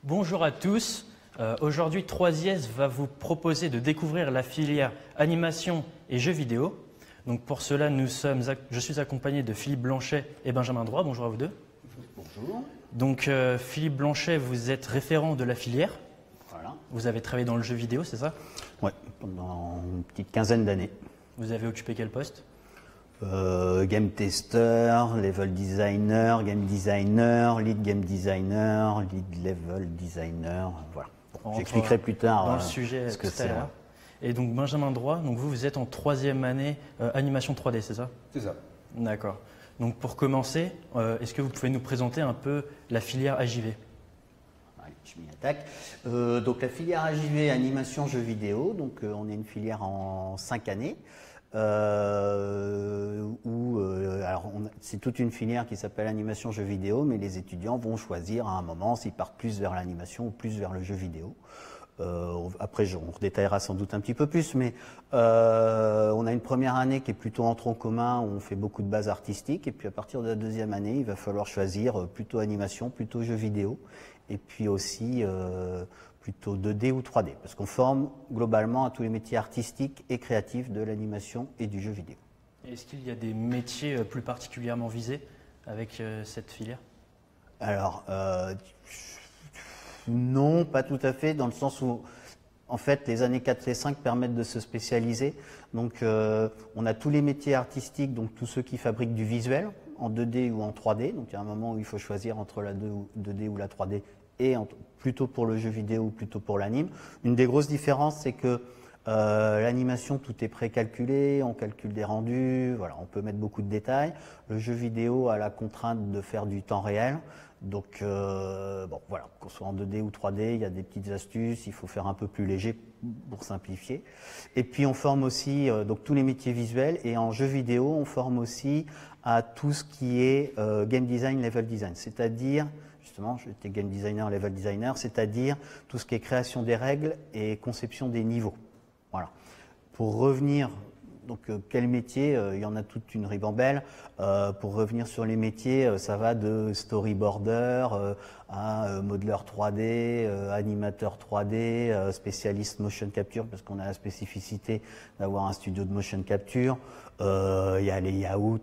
Bonjour à tous. Aujourd'hui, 3IS va vous proposer de découvrir la filière animation et jeux vidéo. Donc pour cela, je suis accompagné de Philippe Blanchet et Benjamin Droit. Bonjour à vous deux. Bonjour. Donc Philippe Blanchet, vous êtes référent de la filière. Voilà. Vous avez travaillé dans le jeu vidéo, c'est ça? Oui, pendant une petite quinzaine d'années. Vous avez occupé quel poste? Game tester, level designer, game designer, lead game designer, lead level designer, voilà. Bon, j'expliquerai plus tard dans le sujet ce que tout à c'est. l'heure. Et donc Benjamin Droit, donc vous êtes en 3e année animation 3D, c'est ça? C'est ça. D'accord. Donc pour commencer, est-ce que vous pouvez nous présenter un peu la filière AJV? Allez, je m'y attaque. Donc la filière AJV, animation jeux vidéo, donc on est une filière en 5 années. C'est toute une filière qui s'appelle animation jeux vidéo, mais les étudiants vont choisir à un moment s'ils partent plus vers l'animation ou plus vers le jeu vidéo. Après, on redétaillera sans doute un petit peu plus, mais on a une première année qui est plutôt en tronc commun où on fait beaucoup de bases artistiques, et puis à partir de la deuxième année, il va falloir choisir plutôt animation, plutôt jeu vidéo, et puis aussi plutôt 2D ou 3D, parce qu'on forme globalement à tous les métiers artistiques et créatifs de l'animation et du jeu vidéo. Est-ce qu'il y a des métiers plus particulièrement visés avec cette filière? Alors, non, pas tout à fait, dans le sens où, en fait, les années 4 et 5 permettent de se spécialiser. Donc, on a tous les métiers artistiques, donc tous ceux qui fabriquent du visuel, en 2D ou en 3D. Donc, il y a un moment où il faut choisir entre la 2D ou la 3D, et plutôt pour le jeu vidéo ou plutôt pour l'anime. Une des grosses différences, c'est que l'animation, tout est précalculé, on calcule des rendus, voilà, on peut mettre beaucoup de détails. Le jeu vidéo a la contrainte de faire du temps réel. Donc, bon, voilà, qu'on soit en 2D ou 3D, il y a des petites astuces, il faut faire un peu plus léger pour simplifier. Et puis, on forme aussi donc tous les métiers visuels, et en jeu vidéo, on forme aussi à tout ce qui est game design, level design, c'est-à-dire, justement, j'étais game designer, level designer, c'est-à-dire tout ce qui est création des règles et conception des niveaux. Voilà. Pour revenir, donc quel métier, il y en a toute une ribambelle. Pour revenir sur les métiers, ça va de storyboarder à modeler 3D, animateur 3D, spécialiste motion capture, parce qu'on a la spécificité d'avoir un studio de motion capture. Il y a les layouts,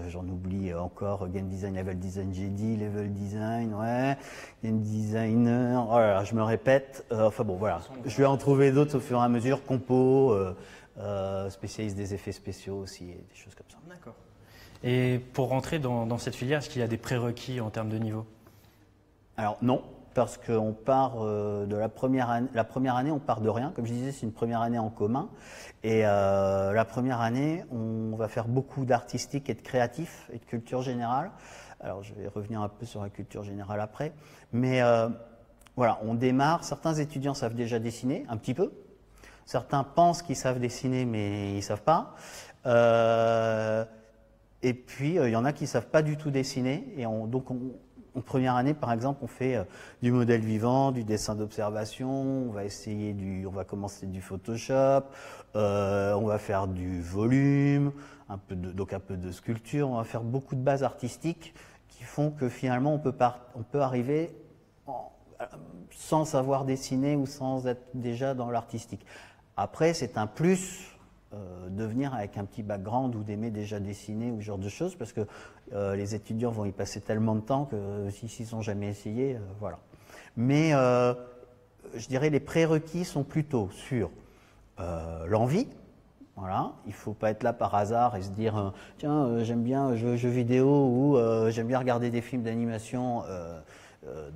j'en oublie encore, game design, level design, j'ai dit, level design, ouais, game designer, oh là là, je me répète, enfin bon voilà, je vais en trouver d'autres au fur et à mesure, compo, spécialiste des effets spéciaux aussi, et des choses comme ça. D'accord. Et pour rentrer dans cette filière, est-ce qu'il y a des prérequis en termes de niveau? Alors non, parce qu'on part de la première année, on part de rien. Comme je disais, c'est une première année en commun. Et la première année, on va faire beaucoup d'artistique et de créatif et de culture générale. Alors, je vais revenir un peu sur la culture générale après. Mais voilà, on démarre. Certains étudiants savent déjà dessiner, un petit peu. Certains pensent qu'ils savent dessiner, mais ils ne savent pas. Et puis, il y en a qui ne savent pas du tout dessiner. Et donc, en première année, par exemple, on fait du modèle vivant, du dessin d'observation, on va commencer du Photoshop, on va faire du volume, donc un peu de sculpture, on va faire beaucoup de bases artistiques qui font que finalement on peut arriver sans savoir dessiner ou sans être déjà dans l'artistique. Après, c'est un plus de venir avec un petit background ou d'aimer déjà dessiner ou ce genre de choses, parce que les étudiants vont y passer tellement de temps que s'ils n'ont jamais essayé, voilà. Mais je dirais les prérequis sont plutôt sur l'envie. Voilà, il ne faut pas être là par hasard et se dire tiens, j'aime bien jouer aux jeux vidéo ou j'aime bien regarder des films d'animation.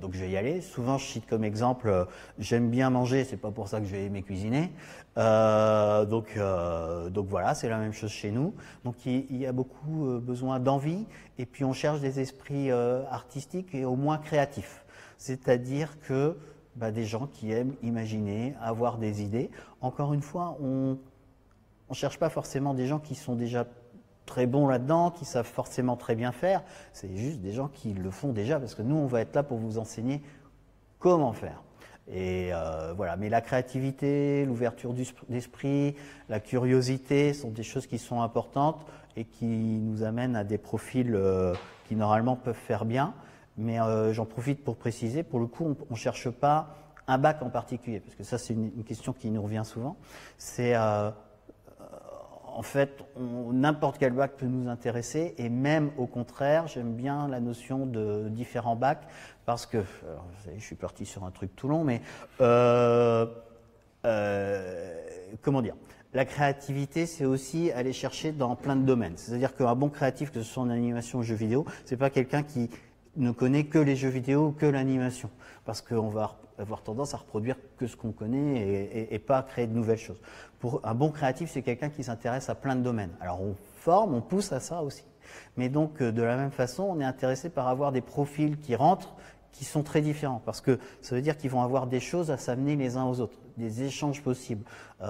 Donc je vais y aller. Souvent je cite comme exemple, j'aime bien manger, c'est pas pour ça que je vais aimer cuisiner. Donc voilà, c'est la même chose chez nous. Donc il y a beaucoup besoin d'envie, et puis on cherche des esprits artistiques et au moins créatifs. C'est-à-dire que des gens qui aiment imaginer, avoir des idées. Encore une fois, on ne cherche pas forcément des gens qui sont déjà très bons là-dedans, qui savent forcément très bien faire. C'est juste des gens qui le font déjà, parce que nous, on va être là pour vous enseigner comment faire. Et voilà. Mais la créativité, l'ouverture d'esprit, la curiosité sont des choses qui sont importantes et qui nous amènent à des profils qui normalement peuvent faire bien. Mais j'en profite pour préciser, pour le coup, on ne cherche pas un bac en particulier, parce que ça c'est une question qui nous revient souvent. C'est en fait, n'importe quel bac peut nous intéresser, et même au contraire, j'aime bien la notion de différents bacs, parce que, alors, je suis parti sur un truc tout long, mais comment dire, la créativité, c'est aussi aller chercher dans plein de domaines. C'est-à-dire qu'un bon créatif, que ce soit en animation ou jeux vidéo, c'est pas quelqu'un qui ne connaît que les jeux vidéo ou que l'animation, parce qu'on va avoir tendance à reproduire que ce qu'on connaît et pas à créer de nouvelles choses. Pour un bon créatif, c'est quelqu'un qui s'intéresse à plein de domaines. Alors on forme, on pousse à ça aussi. Mais donc de la même façon, on est intéressé par avoir des profils qui rentrent, qui sont très différents, parce que ça veut dire qu'ils vont avoir des choses à s'amener les uns aux autres, des échanges possibles. Il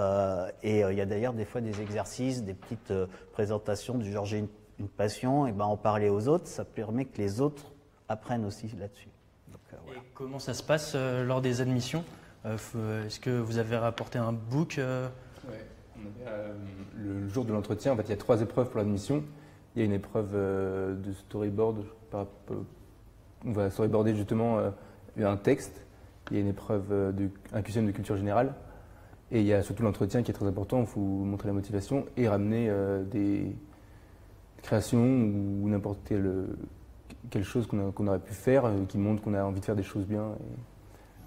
y a d'ailleurs des fois des exercices, des petites présentations du genre j'ai une passion, et ben en parler aux autres, ça permet que les autres apprennent aussi là-dessus. Voilà. Et comment ça se passe lors des admissions? Est-ce que vous avez rapporté un book Ouais. Le jour de l'entretien, en fait, il y a 3 épreuves pour l'admission. Il y a une épreuve de storyboard. On va storyboarder justement un texte. Il y a une épreuve, un QCM de culture générale. Et il y a surtout l'entretien qui est très important. Il faut montrer la motivation et ramener des créations ou n'importe quelle chose qu'on aurait pu faire, qui montre qu'on a envie de faire des choses bien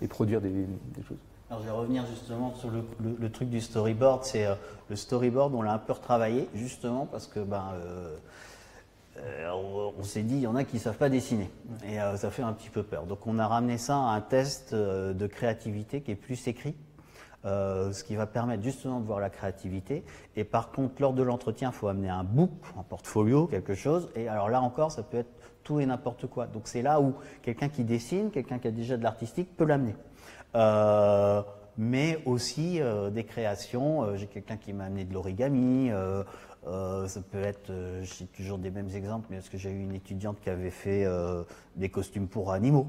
et produire des choses. Alors je vais revenir justement sur le truc du storyboard. C'est le storyboard, on l'a un peu retravaillé justement parce que on s'est dit il y en a qui ne savent pas dessiner et ça fait un petit peu peur. Donc on a ramené ça à un test de créativité qui est plus écrit. Ce qui va permettre justement de voir la créativité. Et par contre, lors de l'entretien, il faut amener un book, un portfolio, quelque chose. Et alors là encore, ça peut être tout et n'importe quoi. Donc c'est là où quelqu'un qui dessine, quelqu'un qui a déjà de l'artistique peut l'amener. Mais aussi des créations. J'ai quelqu'un qui m'a amené de l'origami. Ça peut être, j'ai toujours des mêmes exemples, mais parce que j'ai eu une étudiante qui avait fait des costumes pour animaux,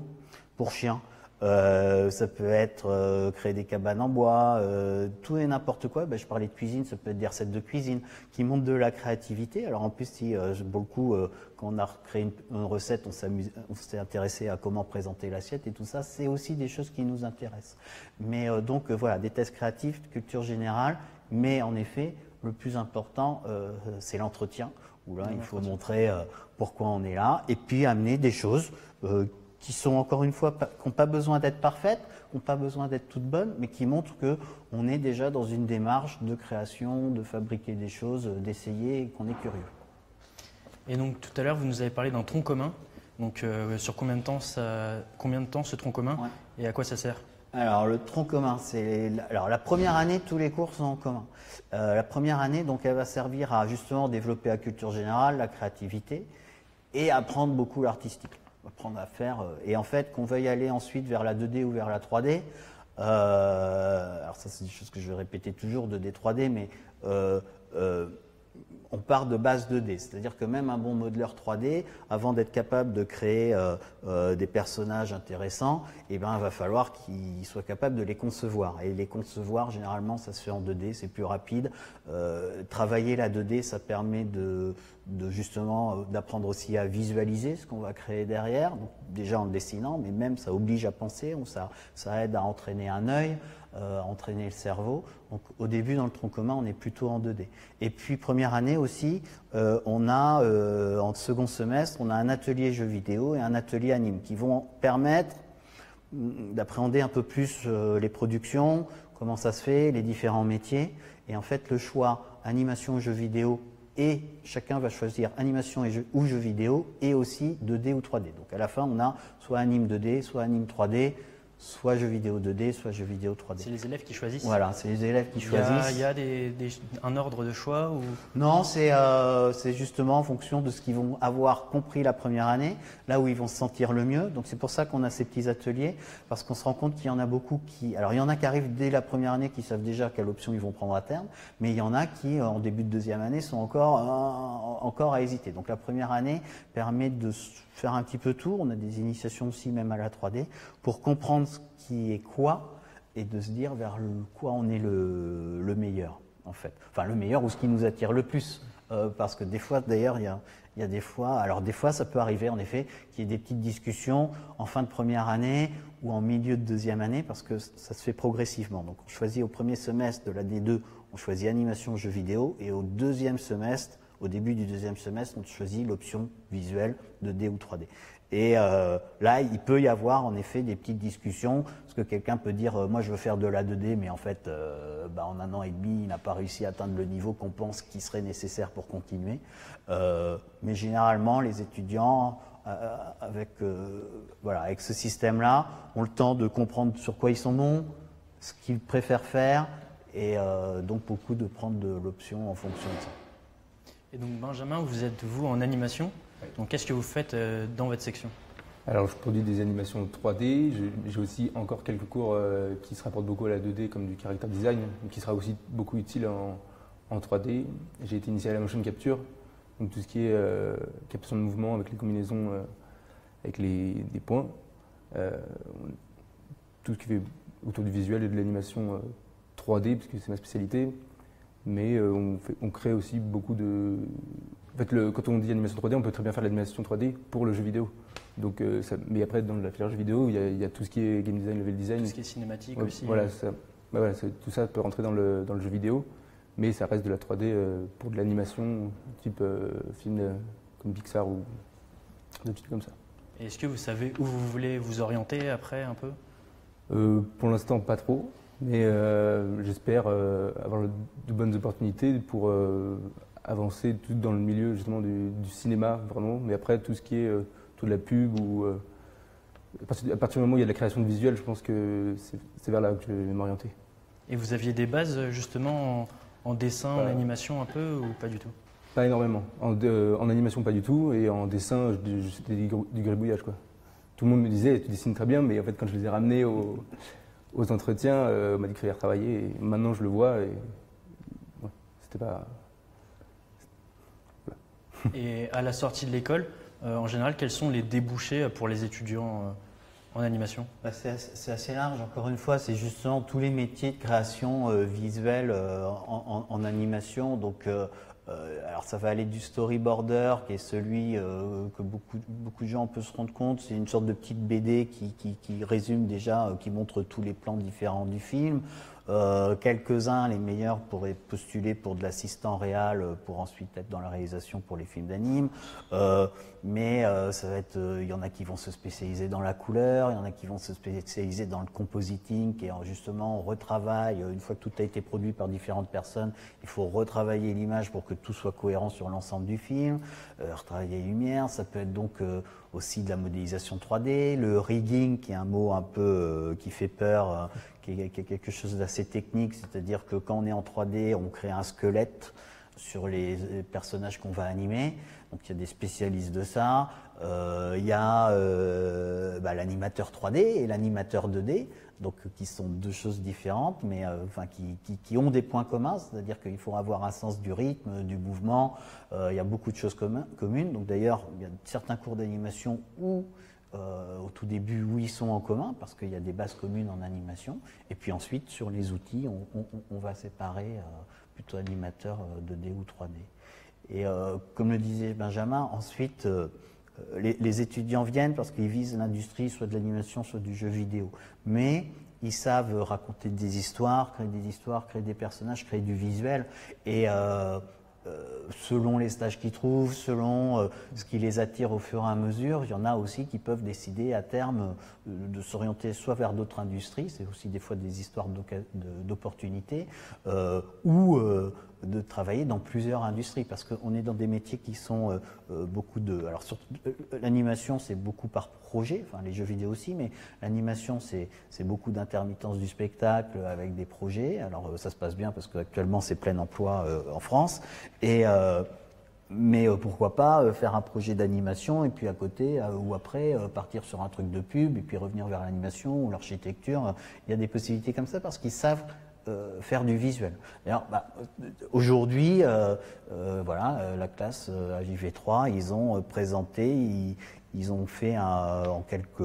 pour chiens. Ça peut être créer des cabanes en bois, tout et n'importe quoi. Je parlais de cuisine, ça peut être des recettes de cuisine qui montrent de la créativité. Alors en plus, si beaucoup, quand on a créé une recette, on s'est intéressé à comment présenter l'assiette et tout ça, c'est aussi des choses qui nous intéressent. Mais donc voilà, des tests créatifs, culture générale, mais en effet, le plus important, c'est l'entretien, où là, il faut montrer pourquoi on est là, et puis amener des choses qui sont encore une fois, qui n'ont pas besoin d'être parfaites, qui n'ont pas besoin d'être toutes bonnes, mais qui montrent qu'on est déjà dans une démarche de création, de fabriquer des choses, d'essayer et qu'on est curieux. Et donc tout à l'heure, vous nous avez parlé d'un tronc commun. Donc sur combien de temps ce tronc commun et à quoi ça sert? Alors le tronc commun, alors la première année, tous les cours sont en commun. La première année, donc, elle va servir à justement développer la culture générale, la créativité et apprendre beaucoup l'artistique. Apprendre à faire, et en fait qu'on veuille aller ensuite vers la 2D ou vers la 3D, alors ça c'est des choses que je vais répéter toujours, 2D, 3D, mais on part de base 2D, c'est-à-dire que même un bon modeleur 3D, avant d'être capable de créer des personnages intéressants, il va falloir qu'il soit capable de les concevoir. Et les concevoir, généralement, ça se fait en 2D, c'est plus rapide. Travailler la 2D, ça permet justement d'apprendre aussi à visualiser ce qu'on va créer derrière, donc déjà en le dessinant, mais même ça oblige à penser, ça aide à entraîner un œil, entraîner le cerveau. Donc au début dans le tronc commun on est plutôt en 2D. Et puis première année aussi, on a en second semestre, on a un atelier jeux vidéo et un atelier anime qui vont permettre d'appréhender un peu plus les productions, comment ça se fait, les différents métiers. Et en fait le choix animation jeux vidéo, et chacun va choisir animation ou jeux vidéo et aussi 2D ou 3D. Donc à la fin on a soit anime 2D, soit anime 3D, soit jeux vidéo 2D, soit jeux vidéo 3D. C'est les élèves qui choisissent? Voilà, c'est les élèves qui choisissent. Il y a un ordre de choix ou... Non, c'est justement en fonction de ce qu'ils vont avoir compris la première année, là où ils vont se sentir le mieux. Donc c'est pour ça qu'on a ces petits ateliers, parce qu'on se rend compte qu'il y en a beaucoup qui... Alors il y en a qui arrivent dès la première année, qui savent déjà quelle option ils vont prendre à terme, mais il y en a qui, en début de deuxième année, sont encore à hésiter. Donc la première année permet de faire un petit peu tout. On a des initiations aussi même à la 3D, pour comprendre ce qui est quoi et de se dire vers quoi on est le meilleur en fait. Enfin le meilleur ou ce qui nous attire le plus parce que des fois, d'ailleurs, il y a des fois, alors des fois ça peut arriver en effet qu'il y ait des petites discussions en fin de première année ou en milieu de deuxième année parce que ça se fait progressivement. Donc on choisit au premier semestre de la D2, on choisit animation jeux vidéo et au deuxième semestre, au début du deuxième semestre, on choisit l'option visuelle 2D ou 3D. Et là, il peut y avoir en effet des petites discussions, parce que quelqu'un peut dire moi je veux faire de la 2D, mais en fait en 1 an et demi, il n'a pas réussi à atteindre le niveau qu'on pense qui serait nécessaire pour continuer. Mais généralement, les étudiants avec ce système-là ont le temps de comprendre sur quoi ils sont bons, ce qu'ils préfèrent faire, et donc beaucoup de prendre de l'option en fonction de ça. Et donc Benjamin, vous êtes vous en animation. Donc qu'est-ce que vous faites dans votre section? Alors je produis des animations 3D, j'ai aussi encore quelques cours qui se rapportent beaucoup à la 2D comme du character design, qui sera aussi beaucoup utile en 3D. J'ai été initié à la motion capture, donc tout ce qui est captation de mouvement avec les combinaisons avec des points, tout ce qui fait autour du visuel et de l'animation 3D, parce que c'est ma spécialité, mais on crée aussi beaucoup de... En fait, quand on dit animation 3D, on peut très bien faire l'animation 3D pour le jeu vidéo. Donc, mais après, dans la filière jeu vidéo, il y a tout ce qui est game design, level design. Tout ce qui est cinématique aussi. Voilà, tout ça peut rentrer dans le jeu vidéo, mais ça reste de la 3D pour de l'animation, type film comme Pixar ou d'autres trucs comme ça. Et est-ce que vous savez où vous voulez vous orienter après un peu? Pour l'instant, pas trop, mais j'espère avoir de bonnes opportunités pour avancer tout dans le milieu justement du cinéma vraiment, mais après tout ce qui est tout de la pub ou à partir du moment où il y a de la création de visuels, je pense que c'est vers là que je vais m'orienter. Et vous aviez des bases justement en dessin, en animation un peu ou pas du tout? Pas énormément. En animation pas du tout et en dessin c'était du gribouillage quoi. Tout le monde me disait tu dessines très bien, mais en fait quand je les ai ramenés aux entretiens, on m'a dit qu'il fallait retravailler et maintenant je le vois et ouais, c'était pas... Et à la sortie de l'école, en général, quels sont les débouchés pour les étudiants en animation? C'est assez large, encore une fois, c'est justement tous les métiers de création visuelle en animation. Donc, alors ça va aller du storyboarder, qui est celui que beaucoup de gens peuvent se rendre compte. C'est une sorte de petite BD qui résume déjà, qui montre tous les plans différents du film. Quelques-uns, les meilleurs, pourraient postuler pour de l'assistant réal pour ensuite être dans la réalisation pour les films d'anime. Mais ça va être, il y en a qui vont se spécialiser dans la couleur, il y en a qui vont se spécialiser dans le compositing, qui est justement on retravaille, une fois que tout a été produit par différentes personnes, il faut retravailler l'image pour que tout soit cohérent sur l'ensemble du film, retravailler les lumières, ça peut être donc aussi de la modélisation 3D, le rigging qui est un mot un peu qui fait peur, qui est quelque chose d'assez technique, c'est-à-dire que quand on est en 3D, on crée un squelette sur les personnages qu'on va animer. Donc il y a des spécialistes de ça. Il y a l'animateur 3D et l'animateur 2D, donc qui sont deux choses différentes, mais qui ont des points communs, c'est-à-dire qu'il faut avoir un sens du rythme, du mouvement. Il y a beaucoup de choses communes. Donc d'ailleurs, il y a certains cours d'animation où au tout début où ils sont en commun parce qu'il y a des bases communes en animation et puis ensuite sur les outils on va séparer plutôt animateur 2D ou 3D et comme le disait Benjamin ensuite les étudiants viennent parce qu'ils visent l'industrie soit de l'animation soit du jeu vidéo mais ils savent raconter des histoires, créer des personnages, créer du visuel et selon les stages qu'ils trouvent, selon ce qui les attire au fur et à mesure, il y en a aussi qui peuvent décider à terme de s'orienter soit vers d'autres industries, c'est aussi des fois des histoires d'opportunités, ou de travailler dans plusieurs industries, parce qu'on est dans des métiers qui sont beaucoup de... Alors l'animation c'est beaucoup par projet, enfin les jeux vidéo aussi, mais l'animation c'est beaucoup d'intermittence du spectacle avec des projets, alors ça se passe bien parce qu'actuellement c'est plein emploi en France, et mais pourquoi pas faire un projet d'animation et puis à côté ou après partir sur un truc de pub et puis revenir vers l'animation ou l'architecture. Il y a des possibilités comme ça parce qu'ils savent faire du visuel. D'ailleurs, aujourd'hui, la classe à JV3, ils ont présenté, ils ont fait en quelques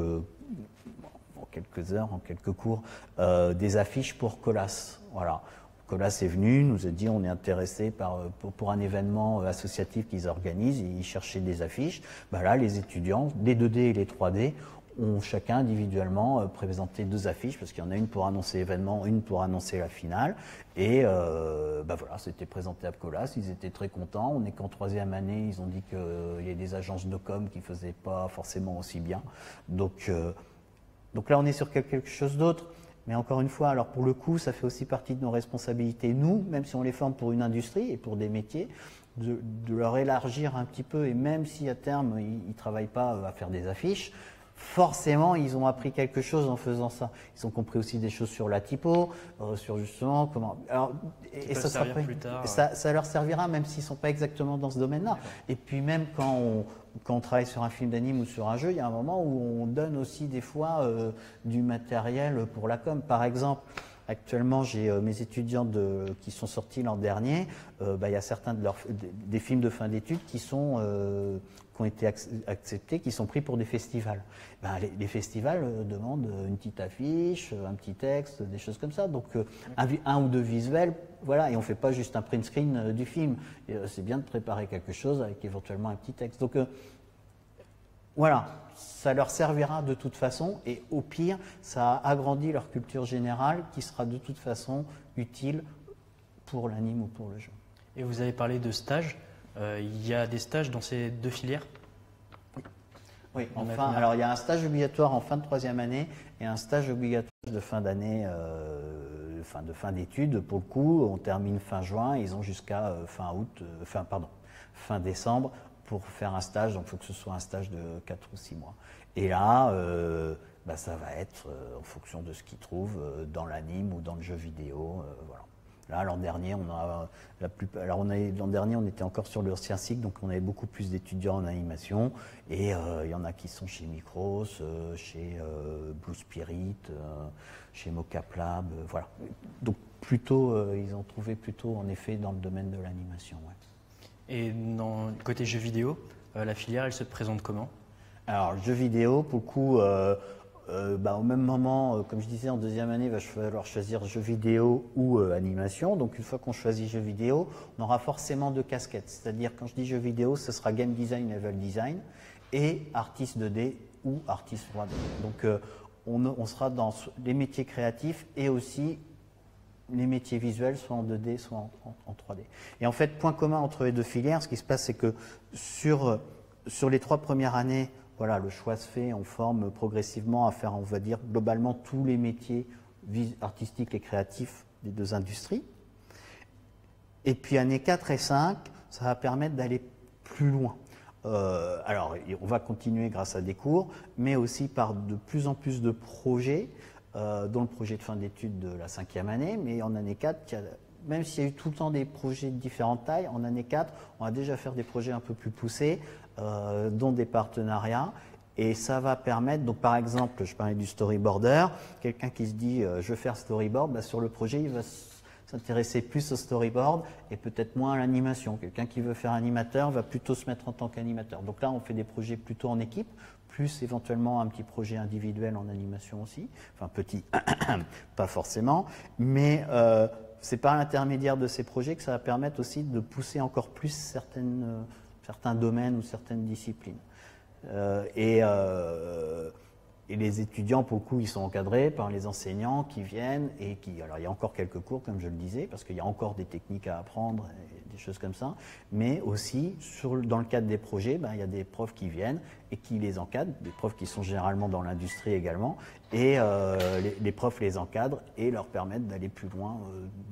heures, en quelques cours, des affiches pour Colas. Voilà. Colas est venu, nous a dit on est intéressé pour un événement associatif qu'ils organisent, et ils cherchaient des affiches. Ben là, les étudiants, les 2D et les 3D, ont chacun individuellement présenté 2 affiches, parce qu'il y en a une pour annoncer l'événement, une pour annoncer la finale. Et ben voilà, c'était présenté à Colas, ils étaient très contents. On n'est qu'en 3e année, ils ont dit qu'il y a des agences de com qui ne faisaient pas forcément aussi bien. Donc là, on est sur quelque chose d'autre. Mais encore une fois, alors pour le coup, ça fait aussi partie de nos responsabilités, nous, même si on les forme pour une industrie et pour des métiers, de leur élargir un petit peu. Et même si à terme, ils ne travaillent pas à faire des affiches, forcément, ils ont appris quelque chose en faisant ça. Ils ont compris aussi des choses sur la typo, sur justement comment. Alors, et ça, plus tard, ça leur servira, même s'ils ne sont pas exactement dans ce domaine-là. Et puis même quand on travaille sur un film d'anime ou sur un jeu, il y a un moment où on donne aussi des fois du matériel pour la com. Par exemple, actuellement, j'ai mes étudiants qui sont sortis l'an dernier. Il y a certains des films de fin d'études qui ont été acceptés, qui sont pris pour des festivals. Les festivals demandent une petite affiche, un petit texte, des choses comme ça. Donc un ou 2 visuels, voilà, et on ne fait pas juste un print screen du film. C'est bien de préparer quelque chose avec éventuellement un petit texte. Donc voilà, ça leur servira de toute façon, et au pire, ça agrandit leur culture générale qui sera de toute façon utile pour l'anime ou pour le jeu. Et vous avez parlé de stages. Il y a des stages dans ces 2 filières? Oui, enfin, alors il y a un stage obligatoire en fin de 3e année et un stage obligatoire de fin d'année, de fin d'études. Pour le coup, on termine fin juin, ils ont jusqu'à fin décembre pour faire un stage, donc il faut que ce soit un stage de 4 ou 6 mois. Et là, ça va être en fonction de ce qu'ils trouvent dans l'anime ou dans le jeu vidéo, voilà. Là, l'an dernier, l'an dernier, on était encore sur l'ancien cycle, donc on avait beaucoup plus d'étudiants en animation. Et il y en a qui sont chez Micros, chez Blue Spirit, chez Mocap Lab, voilà. Donc plutôt, ils ont trouvé plutôt en effet dans le domaine de l'animation. Ouais. Et côté jeux vidéo, la filière, elle se présente comment? Alors, jeux vidéo, pour le coup, au même moment, comme je disais, en 2e année, il va falloir choisir jeux vidéo ou animation. Donc une fois qu'on choisit jeux vidéo, on aura forcément 2 casquettes. C'est-à-dire, quand je dis jeux vidéo, ce sera game design, level design et artiste 2D ou artiste 3D. Donc on sera dans les métiers créatifs et aussi les métiers visuels, soit en 2D, soit en 3D. Et en fait, point commun entre les 2 filières, ce qui se passe, c'est que sur les 3 premières années, voilà, le choix se fait, on forme progressivement à faire, on va dire, globalement tous les métiers artistiques et créatifs des 2 industries. Et puis années 4 et 5, ça va permettre d'aller plus loin. Alors, on va continuer grâce à des cours, mais aussi par de plus en plus de projets, dont le projet de fin d'études de la 5e année, mais en année 4, même s'il y a eu tout le temps des projets de différentes tailles, en année 4, on va déjà faire des projets un peu plus poussés, dont des partenariats. Et ça va permettre, donc par exemple, je parlais du storyboarder, quelqu'un qui se dit je veux faire storyboard, sur le projet, il va s'intéresser plus au storyboard et peut-être moins à l'animation. Quelqu'un qui veut faire animateur va plutôt se mettre en tant qu'animateur. Donc là, on fait des projets plutôt en équipe, plus éventuellement un petit projet individuel en animation aussi. Enfin, petit, pas forcément, mais c'est par l'intermédiaire de ces projets que ça va permettre aussi de pousser encore plus certains domaines ou certaines disciplines. Et les étudiants, pour le coup, ils sont encadrés par les enseignants qui viennent et alors il y a encore quelques cours, comme je le disais, parce qu'il y a encore des techniques à apprendre, et des choses comme ça, mais aussi, dans le cadre des projets, il y a des profs qui viennent et qui les encadrent, des profs qui sont généralement dans l'industrie également, et les profs les encadrent et leur permettent d'aller plus loin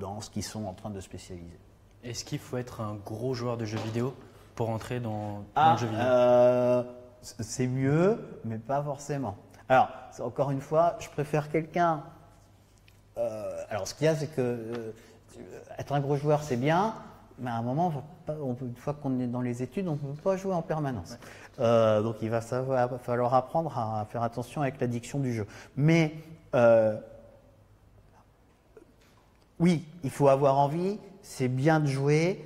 dans ce qu'ils sont en train de spécialiser. Est-ce qu'il faut être un gros joueur de jeux vidéo pour entrer dans le jeu vidéo? C'est mieux, mais pas forcément. Alors, encore une fois, je préfère quelqu'un. Alors, ce qu'il y a, c'est que être un gros joueur, c'est bien, mais à un moment, une fois qu'on est dans les études, on ne peut pas jouer en permanence. Donc, il va falloir apprendre à faire attention avec l'addiction du jeu. Mais oui, il faut avoir envie, c'est bien de jouer.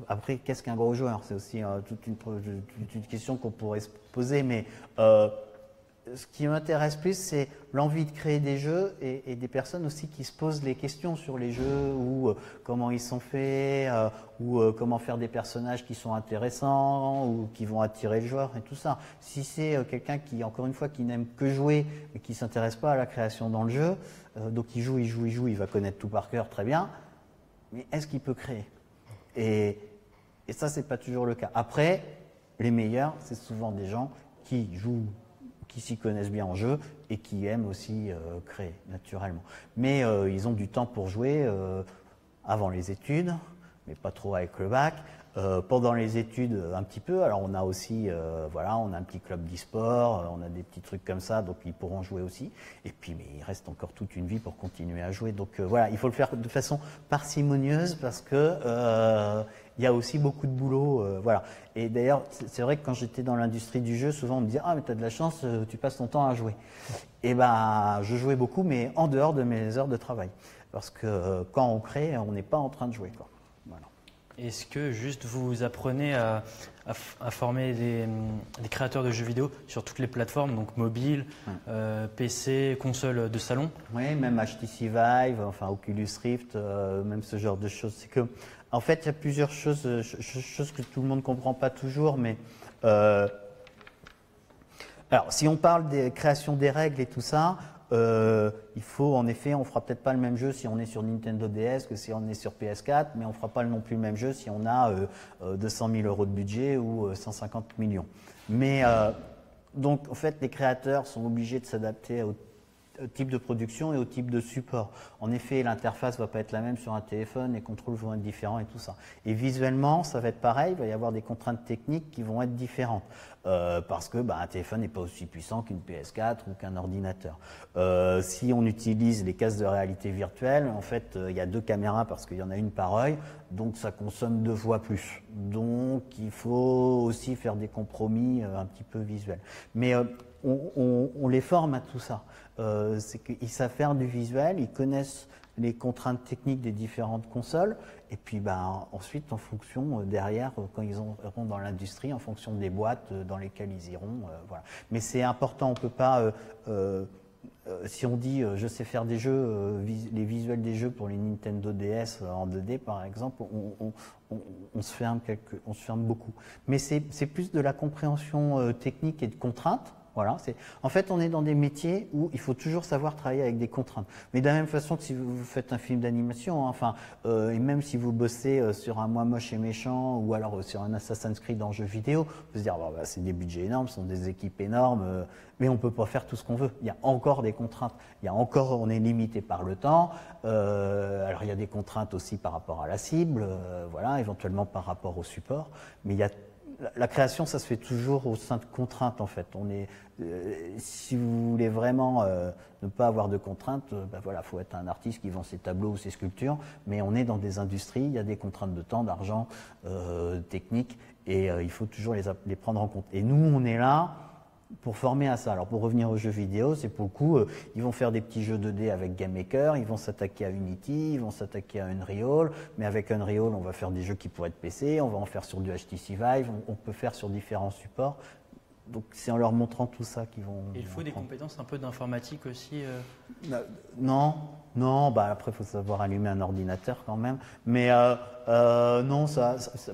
Après, qu'est-ce qu'un gros joueur? C'est aussi toute une question qu'on pourrait se poser, mais ce qui m'intéresse plus, c'est l'envie de créer des jeux et des personnes aussi qui se posent les questions sur les jeux ou comment ils sont faits ou comment faire des personnages qui sont intéressants ou qui vont attirer le joueur et tout ça. Si c'est quelqu'un qui, encore une fois, qui n'aime que jouer et qui ne s'intéresse pas à la création dans le jeu, donc il joue, il va connaître tout par cœur, très bien, mais est-ce qu'il peut créer? Et ça, c'est pas toujours le cas. Après, les meilleurs, c'est souvent des gens qui jouent, qui s'y connaissent bien en jeu et qui aiment aussi créer naturellement. Mais ils ont du temps pour jouer avant les études, mais pas trop avec le bac. Pendant les études, un petit peu. Alors on a aussi, voilà, on a un petit club d'e-sport, on a des petits trucs comme ça, donc ils pourront jouer aussi. Et puis, mais il reste encore toute une vie pour continuer à jouer. Donc voilà, il faut le faire de façon parcimonieuse parce que il y a aussi beaucoup de boulot, voilà. Et d'ailleurs, c'est vrai que quand j'étais dans l'industrie du jeu, souvent on me disait ah mais t'as de la chance, tu passes ton temps à jouer. Et ben, je jouais beaucoup, mais en dehors de mes heures de travail, parce que quand on crée, on n'est pas en train de jouer, quoi. Voilà. Est-ce que juste vous apprenez à former des créateurs de jeux vidéo sur toutes les plateformes, donc mobile, PC, console de salon? Oui, même HTC Vive, enfin Oculus Rift, même ce genre de choses. C'est que, en fait, il y a plusieurs choses que tout le monde ne comprend pas toujours, mais alors si on parle des créations des règles et tout ça, il faut, en effet, on fera peut-être pas le même jeu si on est sur Nintendo DS que si on est sur PS4, mais on fera pas non plus le même jeu si on a 200 000 € de budget ou 150 millions. Mais donc, en fait, les créateurs sont obligés de s'adapter au type de production et au type de support. En effet, l'interface va pas être la même sur un téléphone, les contrôles vont être différents et tout ça. Et visuellement, ça va être pareil, il va y avoir des contraintes techniques qui vont être différentes. Parce que un téléphone n'est pas aussi puissant qu'une PS4 ou qu'un ordinateur. Si on utilise les casques de réalité virtuelle, en fait, il y a 2 caméras parce qu'il y en a une par œil, donc ça consomme 2 fois plus. Donc il faut aussi faire des compromis un petit peu visuels. Mais on les forme à tout ça. C'est qu'ils savent faire du visuel, ils connaissent les contraintes techniques des différentes consoles, et puis ensuite en fonction derrière, quand ils iront dans l'industrie, en fonction des boîtes dans lesquelles ils iront, voilà. Mais c'est important, on peut pas, si on dit je sais faire des jeux, les visuels des jeux pour les Nintendo DS en 2D par exemple, on se ferme beaucoup. Mais c'est plus de la compréhension technique et de contraintes. Voilà, en fait, on est dans des métiers où il faut toujours savoir travailler avec des contraintes. Mais de la même façon que si vous faites un film d'animation, et même si vous bossez sur un Moi Moche et Méchant ou alors sur un Assassin's Creed en jeu vidéo, on peut se dire c'est des budgets énormes, ce sont des équipes énormes, mais on peut pas faire tout ce qu'on veut. Il y a encore des contraintes. On est limité par le temps. Alors il y a des contraintes aussi par rapport à la cible, voilà, éventuellement par rapport au support, mais il y a la création, ça se fait toujours au sein de contraintes en fait. Si vous voulez vraiment ne pas avoir de contraintes, voilà, faut être un artiste qui vend ses tableaux ou ses sculptures. Mais on est dans des industries, il y a des contraintes de temps, d'argent, techniques, et il faut toujours les prendre en compte. Et nous, on est là pour former à ça. Alors pour revenir aux jeux vidéo, c'est pour le coup, ils vont faire des petits jeux 2D avec GameMaker, ils vont s'attaquer à Unity, ils vont s'attaquer à Unreal, mais avec Unreal, on va faire des jeux qui pourraient être PC, on va en faire sur du HTC Vive, on peut faire sur différents supports. Donc c'est en leur montrant tout ça qu'ils vont... Et il faut des compétences un peu d'informatique aussi Non, après il faut savoir allumer un ordinateur quand même. Mais non,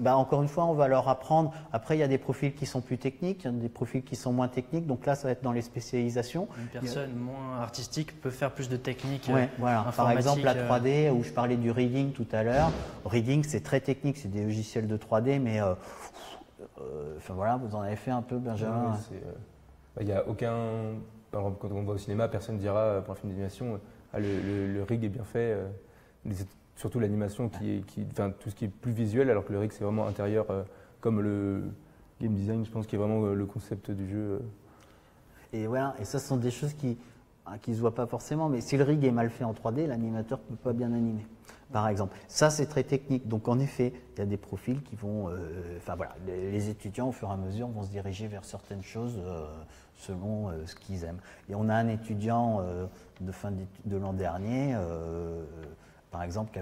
encore une fois, on va leur apprendre. Après, il y a des profils qui sont plus techniques, il y a des profils qui sont moins techniques. Donc là, ça va être dans les spécialisations. Une personne moins artistique peut faire plus de techniques voilà. Par exemple, la 3D, où je parlais du rigging tout à l'heure. Rigging, c'est très technique, c'est des logiciels de 3D, mais... voilà, vous en avez fait un peu, Benjamin. Il n'y a aucun. Par exemple, quand on va au cinéma, personne ne dira pour un film d'animation le rig est bien fait. Surtout l'animation tout ce qui est plus visuel, alors que le rig c'est vraiment intérieur, comme le game design, je pense, qui est vraiment le concept du jeu. Et voilà, et ça ce sont des choses qui se voient pas forcément, mais si le rig est mal fait en 3D, l'animateur ne peut pas bien animer. Par exemple, ça c'est très technique. Donc en effet, il y a des profils qui vont, les étudiants au fur et à mesure vont se diriger vers certaines choses selon ce qu'ils aiment. Et on a un étudiant de l'an dernier, par exemple,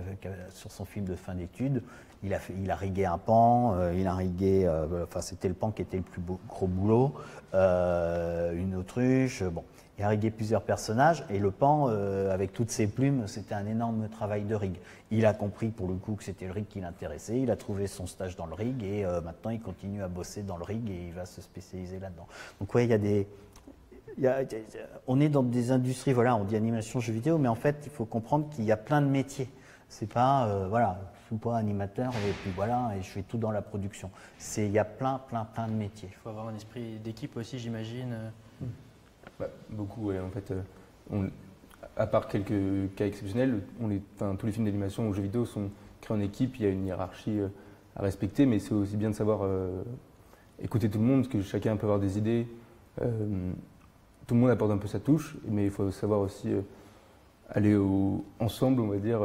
sur son film de fin d'études, il a rigué un pan, enfin c'était le pan qui était le plus gros boulot, une autruche, bon. Il a rigué plusieurs personnages et le pan, avec toutes ses plumes, c'était un énorme travail de rigue. Il a compris pour le coup que c'était le rig qui l'intéressait, il a trouvé son stage dans le rig et maintenant il continue à bosser dans le rig et il va se spécialiser là-dedans. Donc ouais, on est dans des industries, voilà, on dit animation, jeux vidéo, mais en fait il faut comprendre qu'il y a plein de métiers. C'est pas, voilà, je suis pas animateur et puis voilà, et je fais tout dans la production. Il y a plein de métiers. Il faut avoir un esprit d'équipe aussi, j'imagine. Beaucoup, ouais. En fait, à part quelques cas exceptionnels, tous les films d'animation ou jeux vidéo sont créés en équipe, il y a une hiérarchie à respecter, mais c'est aussi bien de savoir écouter tout le monde, parce que chacun peut avoir des idées. Tout le monde apporte un peu sa touche, mais il faut savoir aussi aller ensemble, on va dire,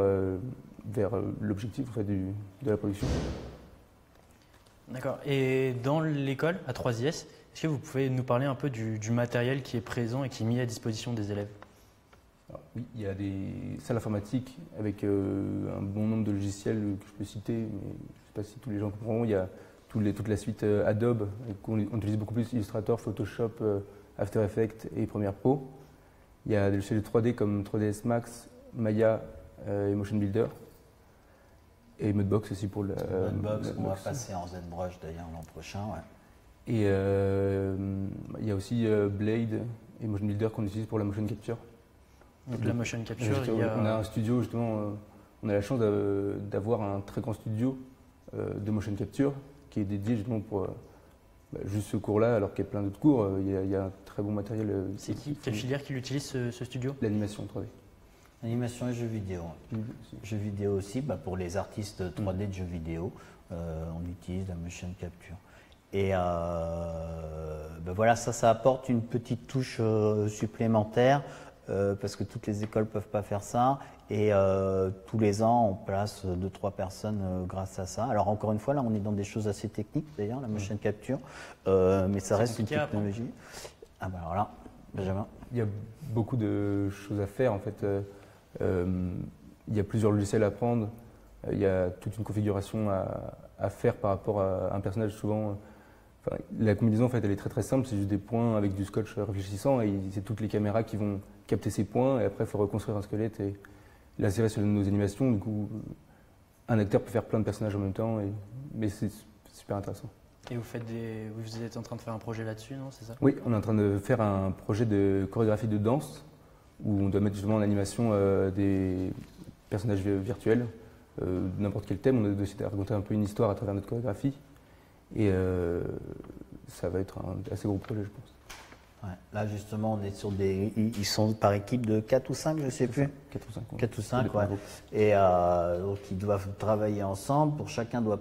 vers l'objectif en fait, de la production. D'accord. Et dans l'école, à 3IS, est-ce que vous pouvez nous parler un peu du matériel qui est présent et qui est mis à disposition des élèves? Alors, oui, il y a des salles informatiques avec un bon nombre de logiciels que je peux citer, mais je ne sais pas si tous les gens comprendront. Il y a toute la suite Adobe, on utilise beaucoup plus Illustrator, Photoshop, After Effects et Premiere Pro. Il y a des logiciels de 3D comme 3ds Max, Maya et Motion Builder. Et Mudbox aussi pour Mudbox, on va passer en ZBrush d'ailleurs l'an prochain. Ouais. Et il y a aussi Blade et Motion Builder qu'on utilise pour la motion capture. Donc la motion capture, on a un studio justement, on a la chance d'avoir un très grand studio de motion capture qui est dédié justement pour juste ce cours-là, alors qu'il y a plein d'autres cours, il y a un très bon matériel. C'est quelle filière qui utilise ce studio? L'animation 3D. Animation et jeux vidéo. Jeux vidéo aussi, pour les artistes 3D de jeux vidéo, on utilise la motion capture. Et voilà, ça apporte une petite touche supplémentaire parce que toutes les écoles ne peuvent pas faire ça. Et tous les ans, on place 2-3 personnes grâce à ça. Alors encore une fois, là, on est dans des choses assez techniques d'ailleurs, la motion capture, mais ça reste une technologie. Ah bah alors là, Benjamin. Il y a beaucoup de choses à faire en fait. Il y a plusieurs logiciels à apprendre. Il y a toute une configuration à faire par rapport à un personnage souvent. La combinaison en fait, elle est très simple, c'est juste des points avec du scotch réfléchissant et c'est toutes les caméras qui vont capter ces points et après il faut reconstruire un squelette. Et là c'est vrai sur nos animations, du coup un acteur peut faire plein de personnages en même temps, mais c'est super intéressant. Et vous êtes en train de faire un projet là-dessus, non? C'est ça? Oui, on est en train de faire un projet de chorégraphie de danse où on doit mettre justement en animation des personnages virtuels, n'importe quel thème, on a décidé de raconter un peu une histoire à travers notre chorégraphie. Et ça va être un assez gros projet, je pense. Ouais, là, justement, on est sur ils sont par équipe de 4 ou 5, je ne sais plus. 4 ou 5. 4 ou 5, ouais. Et donc, ils doivent travailler ensemble. Pour chacun doit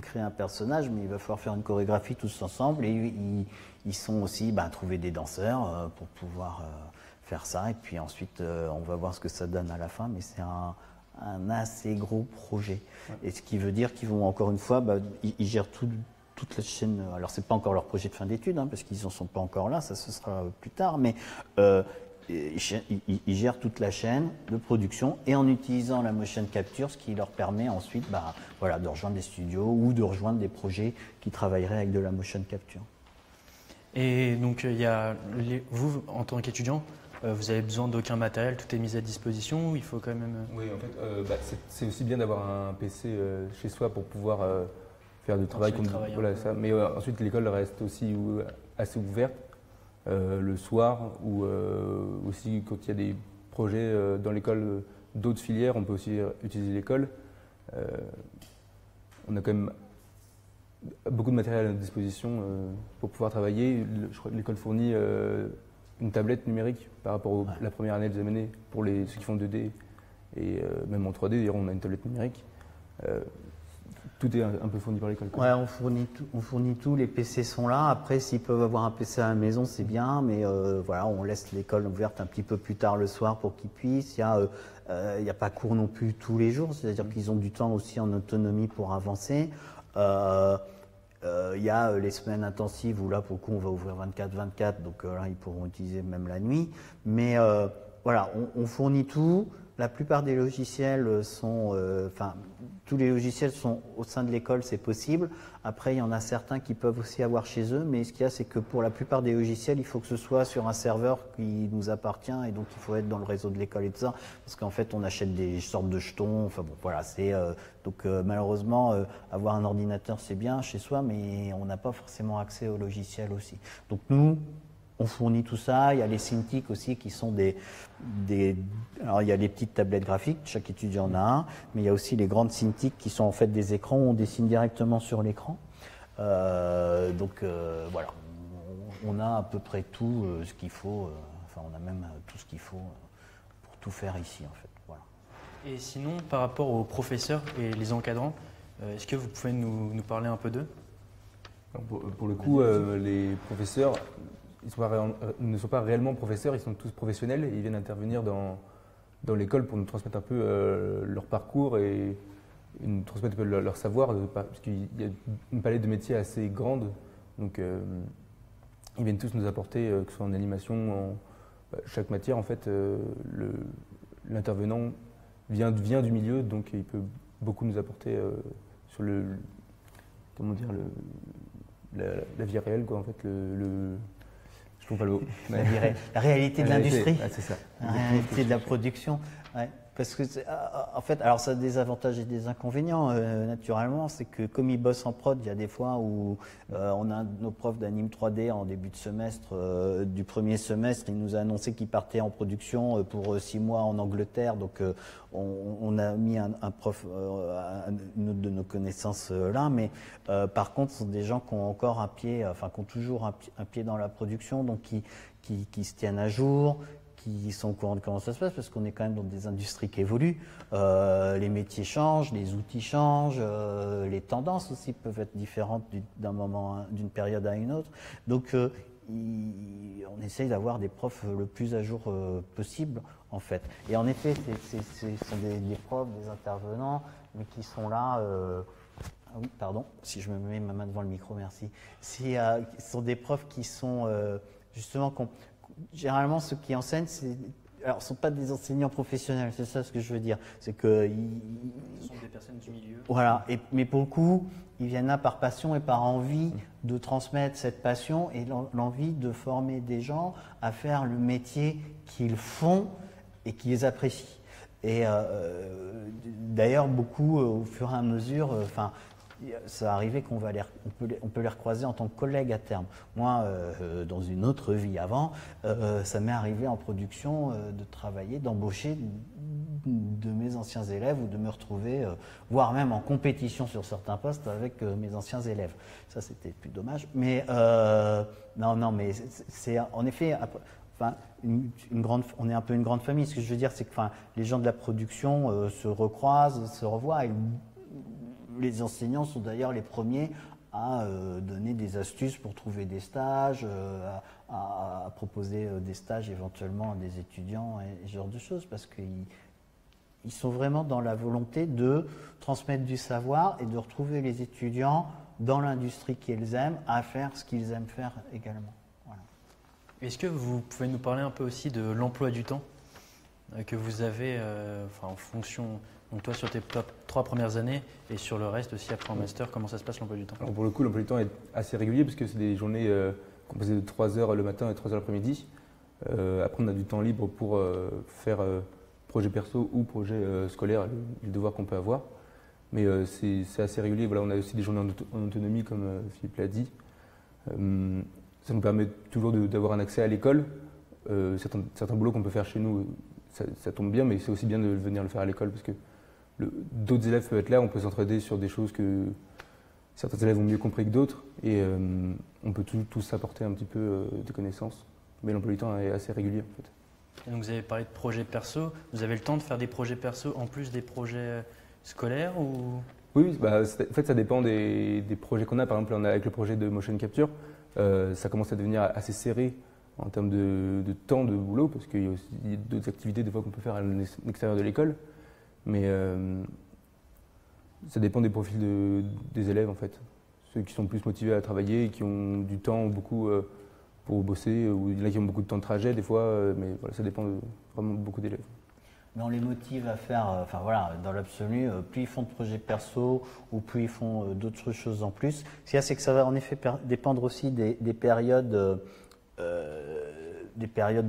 créer un personnage, mais il va falloir faire une chorégraphie tous ensemble. Et ils sont aussi trouver des danseurs pour pouvoir faire ça. Et puis ensuite, on va voir ce que ça donne à la fin. Mais c'est un assez gros projet. Ouais. Et ce qui veut dire qu'ils vont, encore une fois, ils gèrent toute la chaîne. Alors, ce n'est pas encore leur projet de fin d'études, parce qu'ils n'en sont pas encore là, ça ce sera plus tard, mais ils gèrent toute la chaîne de production et en utilisant la motion capture, ce qui leur permet ensuite de rejoindre des studios ou de rejoindre des projets qui travailleraient avec de la motion capture. Et donc, vous, en tant qu'étudiant, vous avez besoin d'aucun matériel, tout est mis à disposition, il faut quand même... Oui, en fait, c'est aussi bien d'avoir un PC chez soi pour pouvoir faire du travail. Voilà, ça. Mais ensuite, l'école reste aussi assez ouverte le soir ou aussi quand il y a des projets dans l'école d'autres filières, on peut aussi utiliser l'école. On a quand même beaucoup de matériel à disposition pour pouvoir travailler. Je crois que l'école fournit une tablette numérique par rapport à la première année, deuxième année, pour ceux qui font 2D et même en 3D, d'ailleurs, on a une tablette numérique. Tout est un peu fourni par l'école. Ouais, on fournit tout, les PC sont là. Après, s'ils peuvent avoir un PC à la maison, c'est bien, mais voilà, on laisse l'école ouverte un petit peu plus tard le soir pour qu'ils puissent. Il n'y a pas cours non plus tous les jours, c'est-à-dire qu'ils ont du temps aussi en autonomie pour avancer. Il y a les semaines intensives où là, pour le coup, on va ouvrir 24/24, donc là, ils pourront utiliser même la nuit. Mais voilà, on fournit tout. La plupart des logiciels sont, tous les logiciels sont au sein de l'école, c'est possible. Après, il y en a certains qui peuvent aussi avoir chez eux, mais ce qu'il y a, c'est que pour la plupart des logiciels, il faut que ce soit sur un serveur qui nous appartient, et donc il faut être dans le réseau de l'école et tout ça, parce qu'en fait, on achète des sortes de jetons. Enfin bon, voilà, malheureusement, avoir un ordinateur, c'est bien chez soi, mais on n'a pas forcément accès au logiciel aussi. Donc nous, on fournit tout ça. Il y a les Cintiq aussi qui sont alors il y a les petites tablettes graphiques, chaque étudiant en a un, mais il y a aussi les grandes Cintiq qui sont en fait des écrans où on dessine directement sur l'écran. Voilà, on a à peu près tout ce qu'il faut, on a même tout ce qu'il faut pour tout faire ici en fait. Voilà. Et sinon, par rapport aux professeurs et les encadrants, est-ce que vous pouvez nous parler un peu d'eux? Pour le coup, les professeurs, ils ne sont pas réellement professeurs, ils sont tous professionnels. Ils viennent intervenir dans l'école pour nous transmettre un peu leur parcours et nous transmettre un peu leur savoir, parce qu'il y a une palette de métiers assez grande. Donc, ils viennent tous nous apporter, que ce soit en animation, chaque matière, en fait, l'intervenant vient du milieu, donc il peut beaucoup nous apporter sur la vie réelle, quoi, en fait, je trouve pas le mot. La réalité de l'industrie, c'est ça. La réalité de la production. Ouais. Parce que, en fait, alors ça a des avantages et des inconvénients, naturellement. C'est que comme ils bossent en prod, il y a des fois où on a nos profs d'anime 3D en début de semestre, du premier semestre, il nous a annoncé qu'il partait en production pour 6 mois en Angleterre. Donc, on a mis un prof, une autre de nos connaissances là. Mais par contre, ce sont des gens qui ont encore un pied, qui ont toujours un pied dans la production, donc qui se tiennent à jour, qui sont au courant de comment ça se passe, parce qu'on est quand même dans des industries qui évoluent. Les métiers changent, les outils changent, les tendances aussi peuvent être différentes d'une période à une autre. Donc, on essaye d'avoir des profs le plus à jour possible, en fait. Et en effet, ce sont des profs, des intervenants, mais qui sont là. Ah oui, pardon, si je me mets ma main devant le micro, merci. Ce sont des profs qui sont justement. Généralement, ceux qui enseignent, ce ne sont pas des enseignants professionnels, c'est ça ce que je veux dire. C'est que ce sont des personnes du milieu. Voilà, mais pour le coup, ils viennent là par passion et par envie de transmettre cette passion et l'envie de former des gens à faire le métier qu'ils font et qu'ils apprécient. Et d'ailleurs, beaucoup, au fur et à mesure, ça arrivait qu'on peut les recroiser en tant que collègues à terme. Moi, dans une autre vie avant, ça m'est arrivé en production de travailler, d'embaucher de mes anciens élèves ou de me retrouver, voire même en compétition sur certains postes avec mes anciens élèves. Ça, c'était plus dommage. Mais non, mais c'est en effet. On est un peu une grande famille. Ce que je veux dire, c'est que les gens de la production se recroisent, se revoient. Et les enseignants sont d'ailleurs les premiers à donner des astuces pour trouver des stages, à proposer des stages éventuellement à des étudiants et ce genre de choses, parce qu'ils sont vraiment dans la volonté de transmettre du savoir et de retrouver les étudiants dans l'industrie qu'ils aiment, à faire ce qu'ils aiment faire également. Voilà. Est-ce que vous pouvez nous parler un peu aussi de l'emploi du temps que vous avez en fonction... Donc toi sur tes 3 premières années et sur le reste aussi après en master, comment ça se passe l'emploi du temps? Alors pour le coup, l'emploi du temps est assez régulier parce que c'est des journées composées de 3 heures le matin et 3 heures l'après-midi. Après on a du temps libre pour faire projet perso ou projet scolaire, les devoirs qu'on peut avoir. Mais c'est assez régulier. Voilà, on a aussi des journées en autonomie comme Philippe l'a dit. Ça nous permet toujours d'avoir un accès à l'école. Certains boulots qu'on peut faire chez nous, ça tombe bien, mais c'est aussi bien de venir le faire à l'école parce que d'autres élèves peuvent être là, on peut s'entraider sur des choses que certains élèves ont mieux compris que d'autres et on peut tous s'apporter un petit peu des connaissances. Mais l'emploi du temps est assez régulier en fait. Et donc vous avez parlé de projets perso, vous avez le temps de faire des projets perso en plus des projets scolaires ou... Oui, en fait ça dépend des projets qu'on a. Par exemple, avec le projet de motion capture, ça commence à devenir assez serré en termes de temps de boulot parce qu'il y a aussi d'autres activités des fois qu'on peut faire à l'extérieur de l'école. Mais ça dépend des profils des élèves en fait. Ceux qui sont plus motivés à travailler, qui ont du temps beaucoup pour bosser, ou il y en a qui ont beaucoup de temps de trajet des fois, mais voilà, ça dépend vraiment de beaucoup d'élèves. Mais on les motive à faire, enfin voilà, dans l'absolu, plus ils font de projets perso ou plus ils font d'autres choses en plus. Ce qu'il y a, c'est que ça va en effet dépendre aussi des périodes de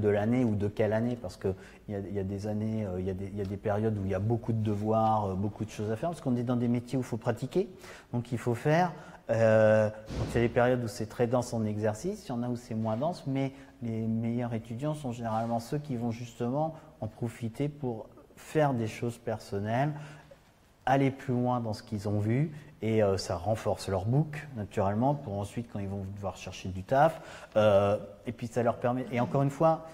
l'année ou de quelle année, parce qu'il y a des années, il y a des périodes où il y a beaucoup de devoirs, beaucoup de choses à faire, parce qu'on est dans des métiers où il faut pratiquer, donc il faut faire. Donc il y a des périodes où c'est très dense en exercice, il y en a où c'est moins dense, mais les meilleurs étudiants sont généralement ceux qui vont justement en profiter pour faire des choses personnelles, aller plus loin dans ce qu'ils ont vu, et ça renforce leur book naturellement pour ensuite quand ils vont devoir chercher du taf, et puis ça leur permet, et encore une fois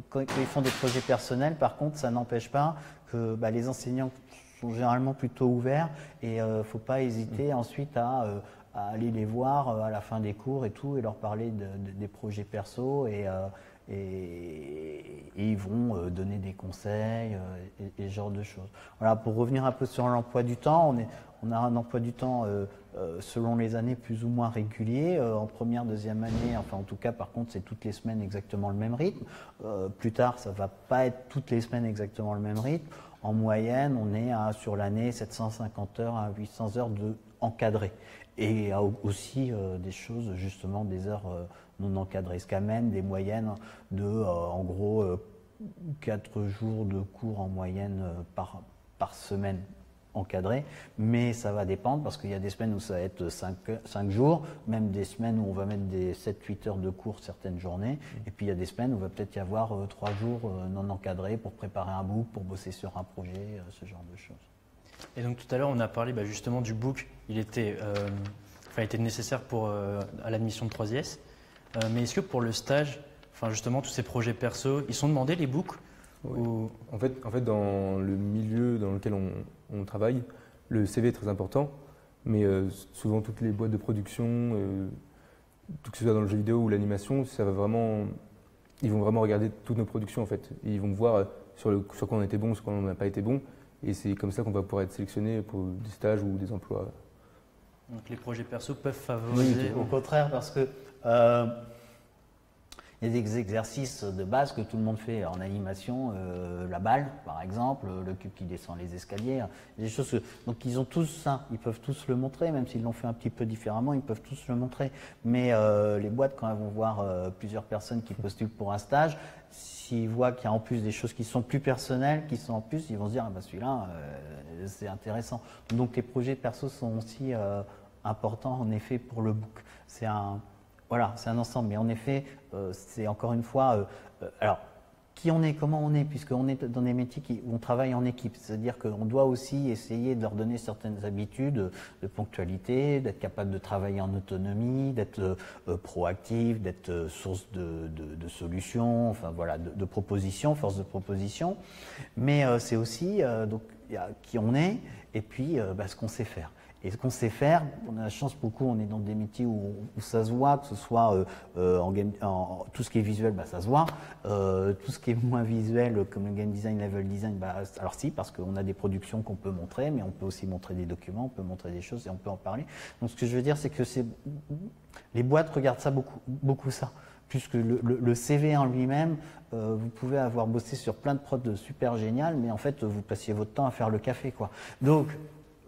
quand ils font des projets personnels, par contre ça n'empêche pas que les enseignants sont généralement plutôt ouverts, et il ne faut pas hésiter ensuite à aller les voir à la fin des cours et tout, et leur parler des projets perso, et ils vont donner des conseils et ce genre de choses. Voilà, pour revenir un peu sur l'emploi du temps, on a un emploi du temps selon les années plus ou moins régulier. En première, deuxième année, enfin en tout cas par contre c'est toutes les semaines exactement le même rythme. Plus tard ça ne va pas être toutes les semaines exactement le même rythme. En moyenne on est sur l'année 750 heures à 800 heures encadrées. Et il y a aussi des choses, justement, des heures non encadrées, ce qui amène des moyennes de, en gros, 4 jours de cours en moyenne par semaine encadrés. Mais ça va dépendre, parce qu'il y a des semaines où ça va être 5 jours, même des semaines où on va mettre des 7-8 heures de cours certaines journées, et puis il y a des semaines où il va peut-être y avoir 3 jours non encadrés pour préparer un book, pour bosser sur un projet, ce genre de choses. Et donc tout à l'heure, on a parlé justement du book. Il était nécessaire à l'admission de 3IS. Mais est-ce que pour le stage, justement tous ces projets perso, ils sont demandés les books ou... En fait, dans le milieu dans lequel on travaille, le CV est très important. Mais souvent toutes les boîtes de production, tout que ce soit dans le jeu vidéo ou l'animation, ils vont vraiment regarder toutes nos productions en fait. Ils vont voir sur quoi on était bon, sur quoi on n'a pas été bon. Et c'est comme ça qu'on va pouvoir être sélectionné pour des stages ou des emplois. Donc les projets perso peuvent favoriser... Oui, au contraire, parce que il y a des exercices de base que tout le monde fait en animation, la balle par exemple, le cube qui descend les escaliers, des choses donc ils ont tous ça, ils peuvent tous le montrer, même s'ils l'ont fait un petit peu différemment, ils peuvent tous le montrer. Mais les boîtes, quand elles vont voir plusieurs personnes qui postulent pour un stage, s'ils voient qu'il y a en plus des choses qui sont plus personnelles, qui sont en plus, ils vont se dire celui-là c'est intéressant. Donc les projets perso sont aussi importants en effet pour le book. C'est un ensemble, mais en effet, c'est encore une fois, alors qui on est, comment on est, puisqu'on est dans des métiers où on travaille en équipe, c'est-à-dire qu'on doit aussi essayer de leur donner certaines habitudes de ponctualité, d'être capable de travailler en autonomie, d'être proactif, d'être source de solutions, enfin voilà, de propositions, force de proposition, mais c'est aussi donc il y a qui on est et puis ce qu'on sait faire. Et ce qu'on sait faire, on a la chance beaucoup, on est dans des métiers où ça se voit, que ce soit tout ce qui est visuel, ça se voit. Tout ce qui est moins visuel, comme le game design, level design, alors si, parce qu'on a des productions qu'on peut montrer, mais on peut aussi montrer des documents, on peut montrer des choses et on peut en parler. Donc ce que je veux dire, c'est que les boîtes regardent ça beaucoup ça. Puisque le CV en lui-même, vous pouvez avoir bossé sur plein de prods super géniales, mais en fait, vous passiez votre temps à faire le café, quoi. Donc,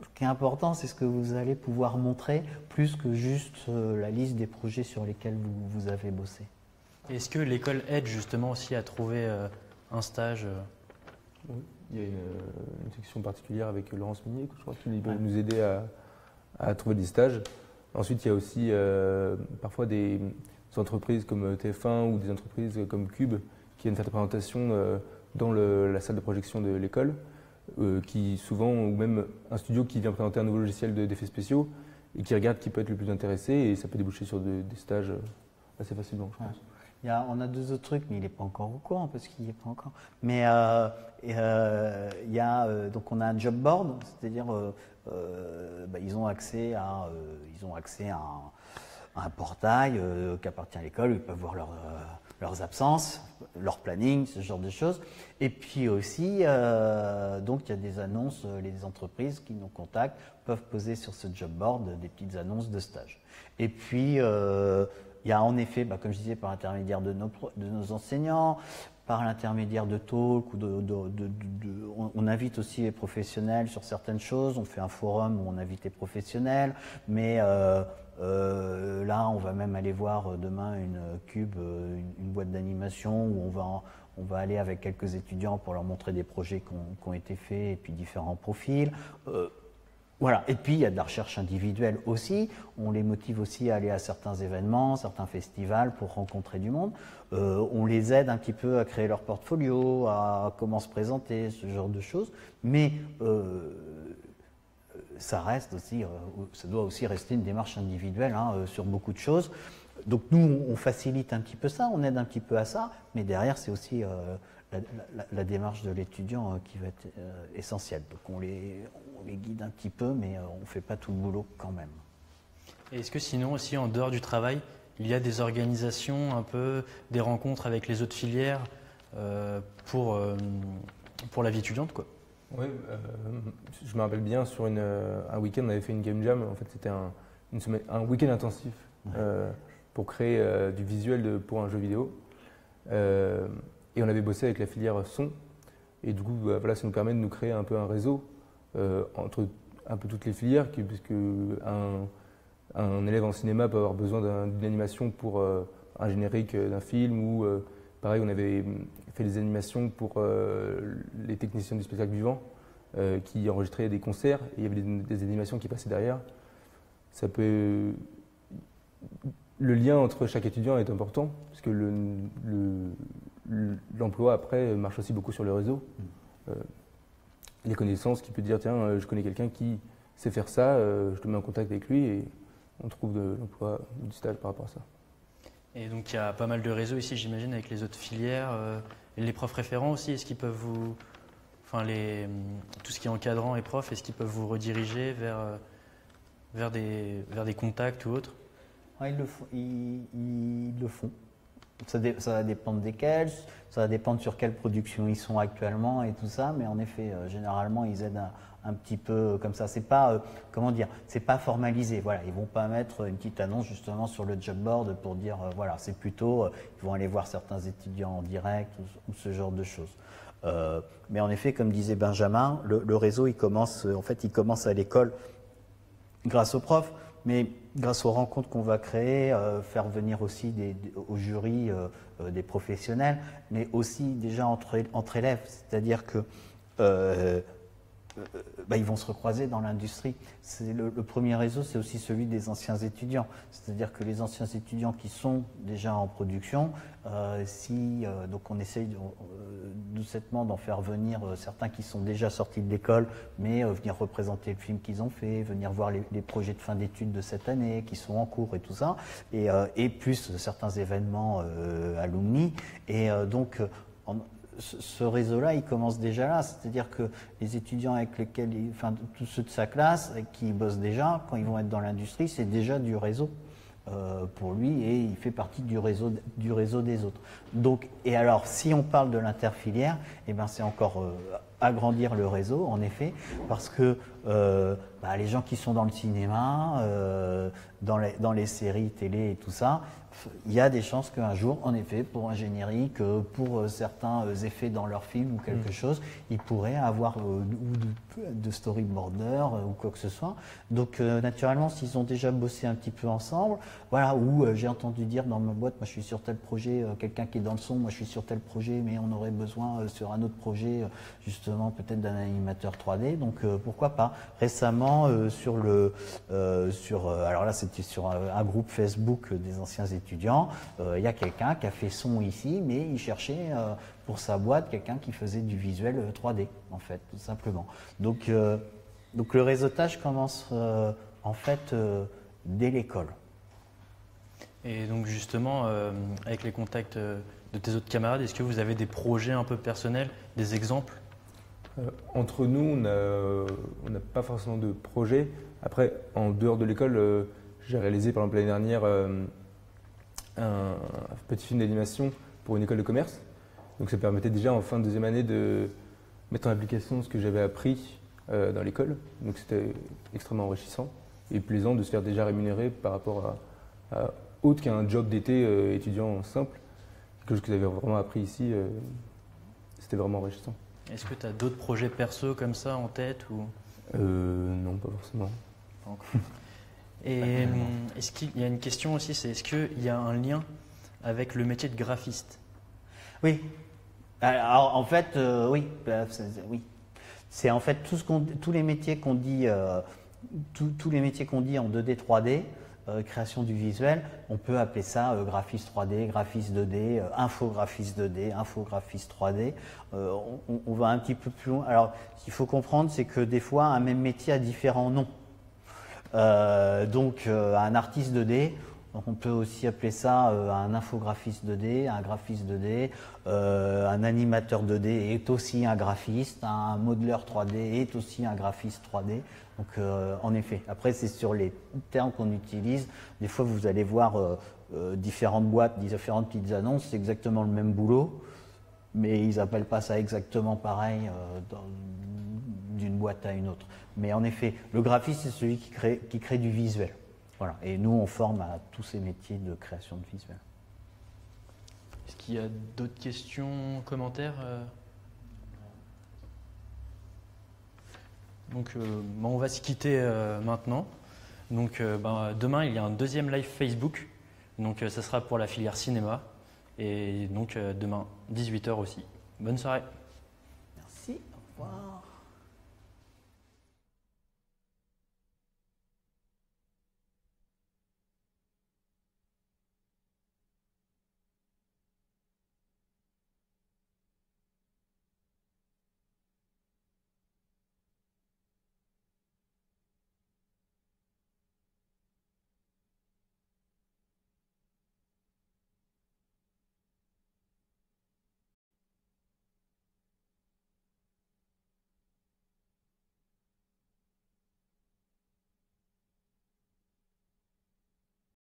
ce qui est important, c'est ce que vous allez pouvoir montrer, plus que juste la liste des projets sur lesquels vous avez bossé. Est-ce que l'école aide justement aussi à trouver un stage Oui, il y a une section particulière avec Laurence Minier, je crois, qui peut nous aider à trouver des stages. Ensuite, il y a aussi parfois des entreprises comme TF1 ou des entreprises comme Cube qui viennent faire des présentations dans la salle de projection de l'école. Qui souvent, ou même un studio qui vient présenter un nouveau logiciel d'effets spéciaux et qui regarde qui peut être le plus intéressé, et ça peut déboucher sur des stages assez facilement, je pense. On a 2 autres trucs, mais il n'est pas encore au courant parce qu'il n'y est pas encore. Mais donc on a un job board, c'est-à-dire ils ont accès à un portail qui appartient à l'école où ils peuvent voir leurs absences, leur planning, ce genre de choses. Et puis aussi, donc il y a des annonces, les entreprises qui nous contactent peuvent poser sur ce job board des petites annonces de stage. Et puis, il y a en effet, comme je disais, par intermédiaire de nos enseignants, par l'intermédiaire de talks ou on invite aussi les professionnels sur certaines choses. On fait un forum où on invite les professionnels, mais là, on va même aller voir demain une boîte d'animation où on va aller avec quelques étudiants pour leur montrer des projets qui ont été faits et puis différents profils. Voilà. Et puis il y a de la recherche individuelle aussi. On les motive aussi à aller à certains événements, certains festivals pour rencontrer du monde. On les aide un petit peu à créer leur portfolio, à comment se présenter, ce genre de choses. Mais ça reste aussi, ça doit aussi rester une démarche individuelle sur beaucoup de choses. Donc nous, on facilite un petit peu ça, on aide un petit peu à ça, mais derrière, c'est aussi la démarche de l'étudiant qui va être essentielle. Donc on les guide un petit peu, mais on ne fait pas tout le boulot quand même. Et est-ce que sinon aussi, en dehors du travail, il y a des organisations, un peu des rencontres avec les autres filières pour la vie étudiante, quoi? Oui, je me rappelle bien, sur un week-end, on avait fait une game jam. En fait, c'était un week-end intensif pour créer du visuel pour un jeu vidéo. Et on avait bossé avec la filière son. Et du coup, voilà, ça nous permet de nous créer un peu un réseau entre un peu toutes les filières, puisque un élève en cinéma peut avoir besoin d'une animation pour un générique d'un film, ou pareil, on avait fait des animations pour les techniciens du spectacle vivant qui enregistraient des concerts, et il y avait des animations qui passaient derrière. Le lien entre chaque étudiant est important, parce que l'emploi après marche aussi beaucoup sur le réseau. Les connaissances, qui peut dire tiens, je connais quelqu'un qui sait faire ça, je te mets en contact avec lui, et on trouve de l'emploi ou du stage par rapport à ça. Et donc il y a pas mal de réseaux ici, j'imagine, avec les autres filières. Les profs référents aussi, est-ce qu'ils peuvent vous... Enfin, tout ce qui est encadrant et profs, est-ce qu'ils peuvent vous rediriger vers des contacts ou autres? Ouais, ils le font. Ça va dépendre desquels, ça va dépendre sur quelle production ils sont actuellement et tout ça, mais en effet, généralement, ils aident un petit peu comme ça. C'est pas, comment dire, c'est pas formalisé. Voilà, ils vont pas mettre une petite annonce justement sur le job board pour dire, voilà, c'est plutôt, ils vont aller voir certains étudiants en direct ou ce genre de choses. Mais en effet, comme disait Benjamin, le réseau, il commence à l'école grâce aux profs, mais grâce aux rencontres qu'on va créer, faire venir aussi au jury des professionnels, mais aussi déjà entre élèves, c'est-à-dire que ils vont se recroiser dans l'industrie. Le premier réseau, c'est aussi celui des anciens étudiants. C'est-à-dire que les anciens étudiants qui sont déjà en production, donc on essaye doucettement d'en faire venir certains qui sont déjà sortis de l'école, mais venir représenter le film qu'ils ont fait, venir voir les projets de fin d'études de cette année qui sont en cours et tout ça, et plus certains événements alumni. Et donc, ce réseau-là, il commence déjà là, c'est-à-dire que les étudiants avec lesquels, tous ceux de sa classe qui bossent déjà, quand ils vont être dans l'industrie, c'est déjà du réseau pour lui, et il fait partie du réseau des autres. Donc, et alors, si on parle de l'interfilière, c'est encore agrandir le réseau, en effet, parce que les gens qui sont dans le cinéma, dans les séries télé et tout ça, il y a des chances qu'un jour, en effet, pour un générique, pour certains effets dans leur film ou quelque chose, ils pourraient avoir de storyboarder ou quoi que ce soit. Donc, naturellement, s'ils ont déjà bossé un petit peu ensemble, voilà, ou j'ai entendu dire dans ma boîte, moi je suis sur tel projet, quelqu'un qui est dans le son, moi je suis sur tel projet, mais on aurait besoin sur un autre projet, justement, peut-être d'un animateur 3D. Donc, pourquoi pas. Récemment, alors là, c'était sur un groupe Facebook des anciens étudiants, il y a quelqu'un qui a fait son ici, mais il cherchait pour sa boîte quelqu'un qui faisait du visuel 3D, en fait, tout simplement. Donc le réseautage commence en fait dès l'école. Et donc justement, avec les contacts de tes autres camarades, est-ce que vous avez des projets un peu personnels, des exemples? Entre nous, on n'a pas forcément de projet. Après, en dehors de l'école, j'ai réalisé par exemple l'année dernière un petit film d'animation pour une école de commerce. Donc ça permettait déjà en fin de deuxième année de mettre en application ce que j'avais appris dans l'école. Donc c'était extrêmement enrichissant et plaisant de se faire déjà rémunérer par rapport à autre qu'un job d'été étudiant simple. quelque chose que j'avais vraiment appris ici. C'était vraiment enrichissant. Est-ce que tu as d'autres projets perso comme ça en tête ou... Non, pas forcément. Pas encore. Et est-ce qu'il y a une question aussi, c'est est-ce qu'il y a un lien avec le métier de graphiste? Oui. Alors, en fait, oui. Oui. C'est en fait tous les métiers qu'on dit, tous les métiers qu'on dit en 2D, 3D, création du visuel, on peut appeler ça graphiste 3D, graphiste 2D, infographiste 2D, infographiste 3D. On va un petit peu plus loin. Alors, ce qu'il faut comprendre, c'est que des fois, un même métier a différents noms. Donc, un artiste 2D, on peut aussi appeler ça un infographiste 2D, un graphiste 2D, un animateur 2D est aussi un graphiste, un modeleur 3D est aussi un graphiste 3D. Donc, en effet, après, c'est sur les termes qu'on utilise. Des fois, vous allez voir différentes boîtes, différentes petites annonces, c'est exactement le même boulot, mais ils n'appellent pas ça exactement pareil d'une boîte à une autre. Mais en effet, le graphiste, c'est celui qui crée du visuel. Voilà. Et nous, on forme à tous ces métiers de création de visuel. Est-ce qu'il y a d'autres questions, commentaires Donc, on va se quitter maintenant. Donc, demain, il y a un deuxième live Facebook. Donc, ça sera pour la filière cinéma. Et donc, demain, 18h aussi. Bonne soirée. Merci. Au revoir.